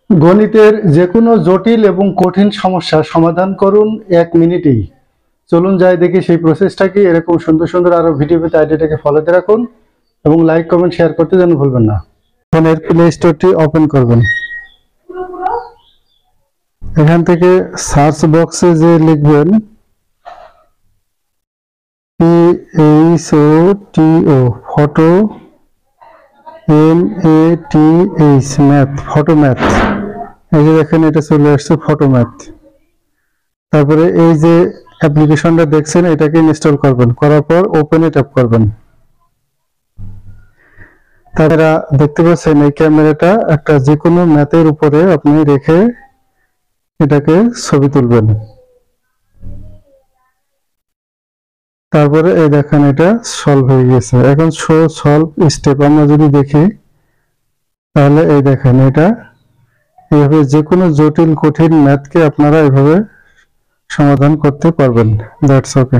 গণিতের যে কোনো জটিল এবং কঠিন সমস্যার সমাধান করুন 1 মিনিটেই। চলুন যাই দেখি সেই প্রসেসটা কি। এরকম সুন্দর সুন্দর আরো ভিডিও পেতে আইডিটাকে ফলোতে রাখুন এবং লাইক কমেন্ট শেয়ার করতে যেন ভুলবেন না। ফোনের প্লে স্টোরটি ওপেন করবেন। এখান থেকে সার্চ বক্সে যে লিখবেন PHOTO photo MATH math, photo math. এই যে দেখেন এটা চলে আসছে ফটো ম্যাথ। তারপরে এই যে অ্যাপ্লিকেশনটা দেখছেন এটাকে ইনস্টল করবেন, করার পর ওপেনে ট্যাপ করবেন। তারা দেখতে পাচ্ছেন এই ক্যামেরাটা একটা যে কোনো ম্যাথের উপরে আপনি রেখে এটাকে ছবি তুলবেন। তারপরে এই দেখেন এটা সলভ হয়ে গেছে। এখন শো সলভ স্টেপ আমরা যদি দেখি তাহলে এই দেখেন এটা এইভাবে যে কোনো জটিল কঠিন ম্যাথকে আপনারা এইভাবে সমাধান করতে পারবেন। That's okay.